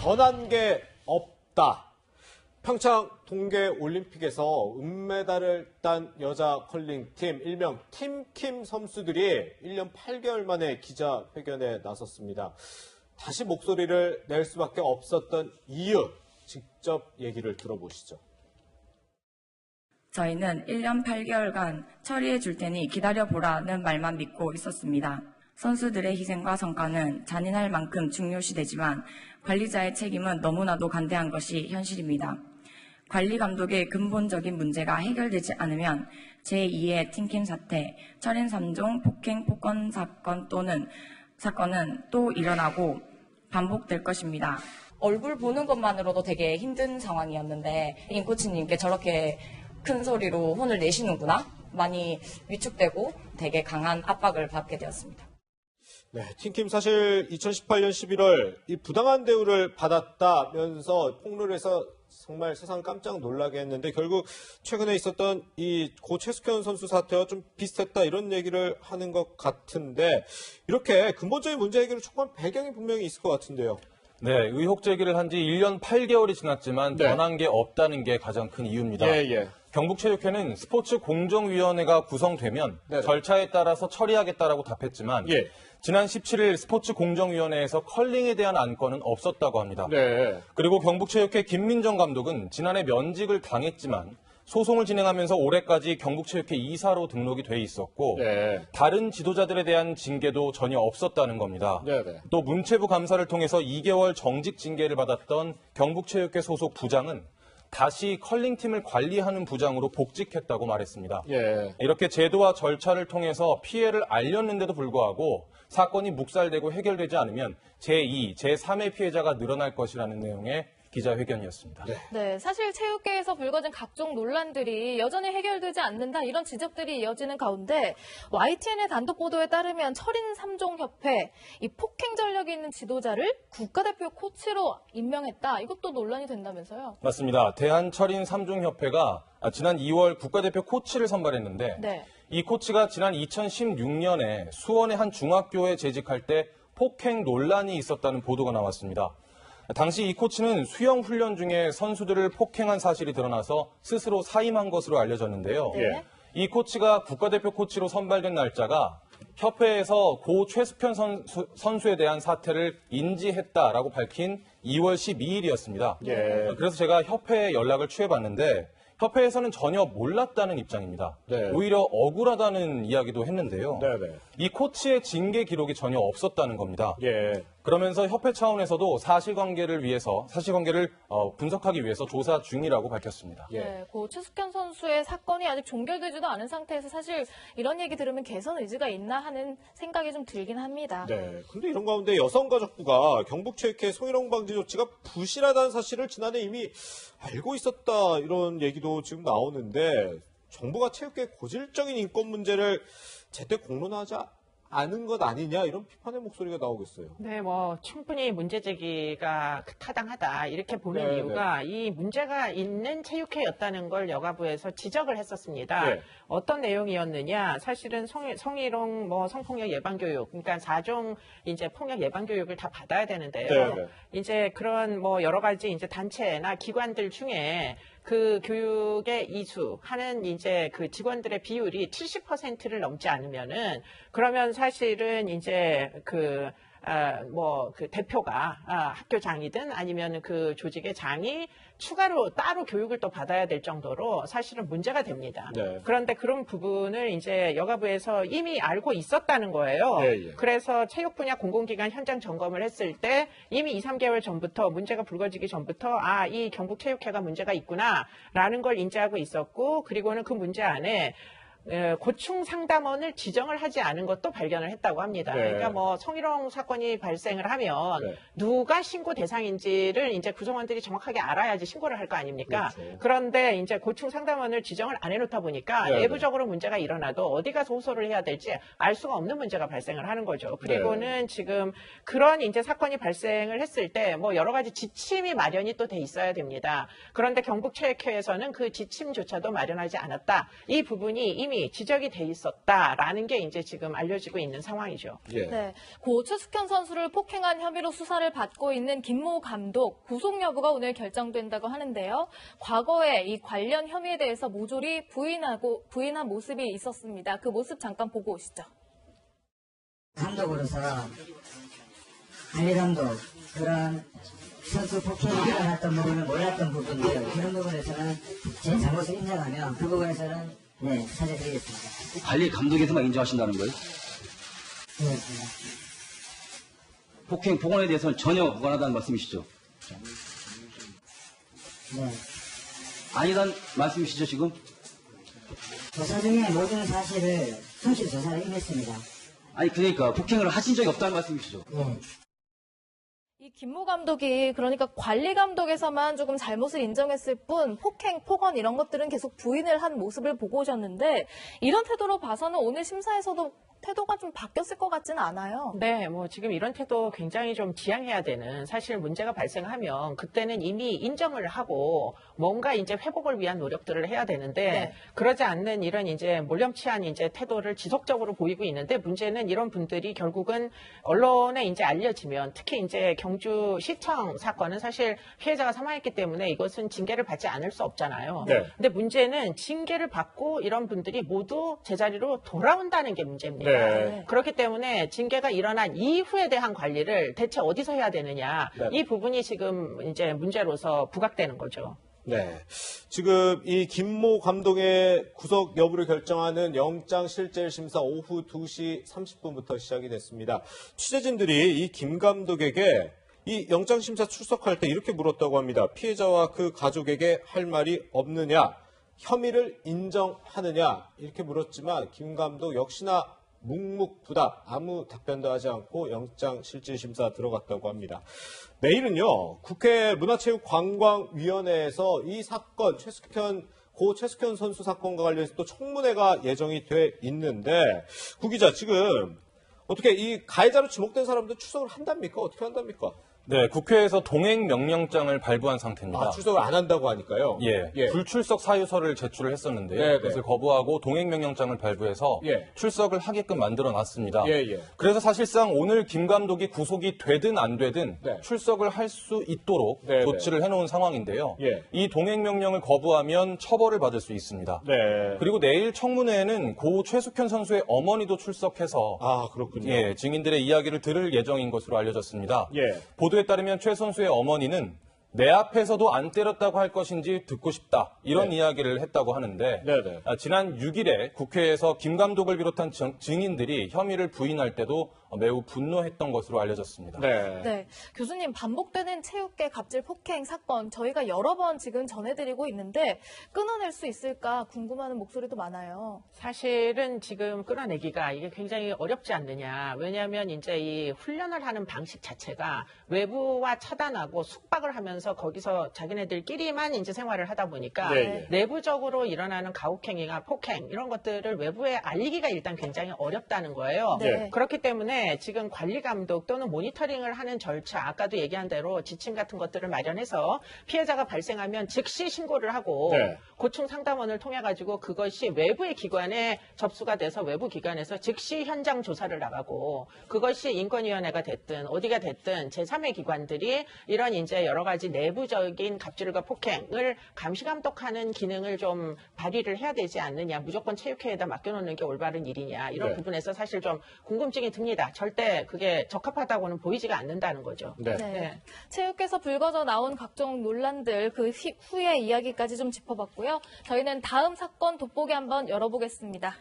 변한 게 없다. 평창 동계올림픽에서 은메달을 딴 여자 컬링팀 일명 팀킴 선수들이 1년 8개월 만에 기자회견에 나섰습니다. 다시 목소리를 낼 수밖에 없었던 이유, 직접 얘기를 들어보시죠. 저희는 1년 8개월간 처리해 줄 테니 기다려보라는 말만 믿고 있었습니다. 선수들의 희생과 성과는 잔인할 만큼 중요시되지만 관리자의 책임은 너무나도 간대한 것이 현실입니다. 관리 감독의 근본적인 문제가 해결되지 않으면 제2의 팀킴 사태, 철인 3종 폭행 폭언 사건은 또 일어나고 반복될 것입니다. 얼굴 보는 것만으로도 되게 힘든 상황이었는데 임 코치님께 저렇게 큰 소리로 혼을 내시는구나? 많이 위축되고 되게 강한 압박을 받게 되었습니다. 네, 팀킴 사실 2018년 11월 이 부당한 대우를 받았다면서 폭로를 해서 정말 세상 깜짝 놀라게 했는데 결국 최근에 있었던 이 고 최숙현 선수 사태와 좀 비슷했다 이런 얘기를 하는 것 같은데 이렇게 근본적인 문제 해결을 촉구한 배경이 분명히 있을 것 같은데요. 네, 의혹 제기를 한 지 1년 8개월이 지났지만 네. 변한 게 없다는 게 가장 큰 이유입니다. 예. 경북체육회는 스포츠 공정위원회가 구성되면 네네. 절차에 따라서 처리하겠다라고 답했지만 예. 지난 17일 스포츠 공정위원회에서 컬링에 대한 안건은 없었다고 합니다. 네. 그리고 경북체육회 김민정 감독은 지난해 면직을 당했지만 소송을 진행하면서 올해까지 경북체육회 이사로 등록이 돼 있었고 네. 다른 지도자들에 대한 징계도 전혀 없었다는 겁니다. 네네. 또 문체부 감사를 통해서 2개월 정직 징계를 받았던 경북체육회 소속 부장은 다시 컬링팀을 관리하는 부장으로 복직했다고 말했습니다. 예. 이렇게 제도와 절차를 통해서 피해를 알렸는데도 불구하고 사건이 묵살되고 해결되지 않으면 제2, 제3의 피해자가 늘어날 것이라는 내용의 기자회견이었습니다. 네, 사실 체육계에서 불거진 각종 논란들이 여전히 해결되지 않는다 이런 지적들이 이어지는 가운데 YTN의 단독 보도에 따르면 철인 3종 협회 이 폭행 전력이 있는 지도자를 국가대표 코치로 임명했다. 이것도 논란이 된다면서요? 맞습니다. 대한철인 3종 협회가 지난 2월 국가대표 코치를 선발했는데 네. 이 코치가 지난 2016년에 수원의 한 중학교에 재직할 때 폭행 논란이 있었다는 보도가 나왔습니다. 당시 이 코치는 수영 훈련 중에 선수들을 폭행한 사실이 드러나서 스스로 사임한 것으로 알려졌는데요. 네. 이 코치가 국가대표 코치로 선발된 날짜가 협회에서 고 최숙현 선수에 대한 사태를 인지했다라고 밝힌 2월 12일이었습니다. 예. 그래서 제가 협회에 연락을 취해봤는데 협회에서는 전혀 몰랐다는 입장입니다. 네. 오히려 억울하다는 이야기도 했는데요. 네네. 이 코치의 징계 기록이 전혀 없었다는 겁니다. 예. 그러면서 협회 차원에서도 사실관계를 분석하기 위해서 조사 중이라고 밝혔습니다. 예. 네, 고 최숙현 선수의 사건이 아직 종결되지도 않은 상태에서 사실 이런 얘기 들으면 개선 의지가 있나 하는 생각이 좀 들긴 합니다. 네. 근데 이런 가운데 여성가족부가 경북체육회 성희롱 방지 조치가 부실하다는 사실을 지난해 이미 알고 있었다 이런 얘기도 지금 나오는데 정부가 체육계 고질적인 인권 문제를 제때 공론화하지 않은 것 아니냐 이런 비판의 목소리가 나오고 있어요. 네, 충분히 문제 제기가 타당하다 이렇게 보는 네, 이유가 이 문제가 있는 체육회였다는 걸 여가부에서 지적을 했었습니다. 네. 어떤 내용이었느냐? 사실은 성희롱, 성폭력 예방 교육, 그러니까 4종 이제 폭력 예방 교육을 다 받아야 되는데요. 네, 네. 이제 그런 여러 가지 이제 단체나 기관들 중에 그 교육에 이수하는 이제 그 직원들의 비율이 70%를 넘지 않으면은 그러면 사실은 이제 그 대표가 학교장이든 아니면 그 조직의 장이 추가로 따로 교육을 또 받아야 될 정도로 사실은 문제가 됩니다. 네. 그런데 그런 부분을 이제 여가부에서 이미 알고 있었다는 거예요. 예. 그래서 체육 분야 공공기관 현장 점검을 했을 때 이미 2, 3개월 전부터 문제가 불거지기 전부터 이 경북체육회가 문제가 있구나라는 걸 인지하고 있었고 그리고는 그 문제 안에 고충 상담원을 지정을 하지 않은 것도 발견을 했다고 합니다. 네. 그러니까 성희롱 사건이 발생을 하면 네. 누가 신고 대상인지를 이제 구성원들이 정확하게 알아야지 신고를 할 거 아닙니까? 그렇죠. 그런데 이제 고충 상담원을 지정을 안 해놓다 보니까 네, 내부적으로 문제가 일어나도 어디 가서 호소를 해야 될지 알 수가 없는 문제가 발생을 하는 거죠. 그리고는 지금 그런 이제 사건이 발생을 했을 때 여러 가지 지침이 마련이 또 돼 있어야 됩니다. 그런데 경북체육회에서는 그 지침조차도 마련하지 않았다. 이 부분이 이미 이미 지적이 돼 있었다라는 게 이제 지금 알려지고 있는 상황이죠. 예. 네, 고 최숙현 선수를 폭행한 혐의로 수사를 받고 있는 김모 감독 구속 여부가 오늘 결정된다고 하는데요. 과거에 이 관련 혐의에 대해서 모조리 부인한 모습이 있었습니다. 그 모습 잠깐 보고 오시죠. 감독으로서 관리 감독 그런 선수 폭행이 일어났던 부분을 몰랐던 부분들 그런 부분에서는 제 잘못을 인정하며 그 부분에서는 네 사죄드리겠습니다. 관리 감독에서만 인정하신다는 거예요? 그렇습니다. 폭행 폭언에 대해서는 전혀 무관하다는 말씀이시죠? 네 아니란 말씀이시죠 지금? 조사 중에 모든 사실을 성실 조사를 임했습니다. 아니 그러니까 폭행을 하신 적이 없다는 말씀이시죠? 네. 이 김모 감독이 그러니까 관리 감독에서만 조금 잘못을 인정했을 뿐 폭행, 폭언 이런 것들은 계속 부인을 한 모습을 보고 오셨는데 이런 태도로 봐서는 오늘 심사에서도 태도가 좀 바뀌었을 것 같지는 않아요. 네, 뭐 지금 이런 태도 굉장히 좀 지양해야 되는 사실 문제가 발생하면 그때는 이미 인정을 하고 뭔가 이제 회복을 위한 노력들을 해야 되는데 네. 그러지 않는 이런 이제 몰렴치한 이제 태도를 지속적으로 보이고 있는데 문제는 이런 분들이 결국은 언론에 이제 알려지면 특히 이제 경주시청 사건은 사실 피해자가 사망했기 때문에 이것은 징계를 받지 않을 수 없잖아요. 네. 근데 문제는 징계를 받고 이런 분들이 모두 제자리로 돌아온다는 게 문제입니다. 네. 그렇기 때문에 징계가 일어난 이후에 대한 관리를 대체 어디서 해야 되느냐 네. 이 부분이 지금 이제 문제로서 부각되는 거죠. 네. 지금 이 김모 감독의 구속 여부를 결정하는 영장 실질 심사 오후 2시 30분부터 시작이 됐습니다. 취재진들이 이 김 감독에게 이 영장 심사 출석할 때 이렇게 물었다고 합니다. 피해자와 그 가족에게 할 말이 없느냐? 혐의를 인정하느냐? 이렇게 물었지만 김 감독 역시나 묵묵부답 아무 답변도 하지 않고 영장 실질 심사 들어갔다고 합니다. 내일은요 국회 문화체육관광위원회에서 이 사건 고 최숙현 선수 사건과 관련해서 또 청문회가 예정이 돼 있는데 구 기자 지금 어떻게 이 가해자로 지목된 사람들 출석을 한답니까? 어떻게 한답니까? 네, 국회에서 동행 명령장을 발부한 상태입니다. 출석을 안 한다고 하니까요. 예, 불출석 사유서를 제출을 했었는데요. 네, 네. 그것을 거부하고 동행 명령장을 발부해서 예. 출석을 하게끔 만들어 놨습니다. 예, 예. 그래서 사실상 오늘 김 감독이 구속이 되든 안 되든 네. 출석을 할 수 있도록 네, 조치를 해놓은 상황인데요. 예. 이 동행 명령을 거부하면 처벌을 받을 수 있습니다. 네. 그리고 내일 청문회에는 고 최숙현 선수의 어머니도 출석해서 그렇군요. 예, 증인들의 이야기를 들을 예정인 것으로 알려졌습니다. 예. 보도에 따르면 최 선수의 어머니는 내 앞에서도 안 때렸다고 할 것인지 듣고 싶다. 이런 네. 이야기를 했다고 하는데 네네. 지난 6일에 국회에서 김 감독을 비롯한 증인들이 혐의를 부인할 때도 매우 분노했던 것으로 알려졌습니다. 네. 네, 교수님 반복되는 체육계 갑질 폭행 사건 저희가 여러 번 지금 전해드리고 있는데 끊어낼 수 있을까 궁금하는 목소리도 많아요. 사실은 지금 끌어내기가 이게 굉장히 어렵지 않느냐. 왜냐하면 이제 이 훈련을 하는 방식 자체가 외부와 차단하고 숙박을 하면서 거기서 자기네들끼리만 이제 생활을 하다 보니까 예, 예. 내부적으로 일어나는 가혹행위나 폭행 이런 것들을 외부에 알리기가 일단 굉장히 어렵다는 거예요. 네. 그렇기 때문에 지금 관리 감독 또는 모니터링을 하는 절차, 아까도 얘기한 대로 지침 같은 것들을 마련해서 피해자가 발생하면 즉시 신고를 하고 네. 고충 상담원을 통해 가지고 그것이 외부의 기관에 접수가 돼서 외부 기관에서 즉시 현장 조사를 나가고 그것이 인권위원회가 됐든 어디가 됐든 제3의 기관들이 이런 이제 여러 가지 내부적인 갑질과 폭행을 감시 감독하는 기능을 좀 발휘를 해야 되지 않느냐. 무조건 체육회에다 맡겨놓는 게 올바른 일이냐. 이런 네. 부분에서 사실 좀 궁금증이 듭니다. 절대 그게 적합하다고는 보이지가 않는다는 거죠. 네. 네. 체육계에서 불거져 나온 각종 논란들 그 후의 이야기까지 좀 짚어봤고요. 저희는 다음 사건 돋보기 한번 열어보겠습니다.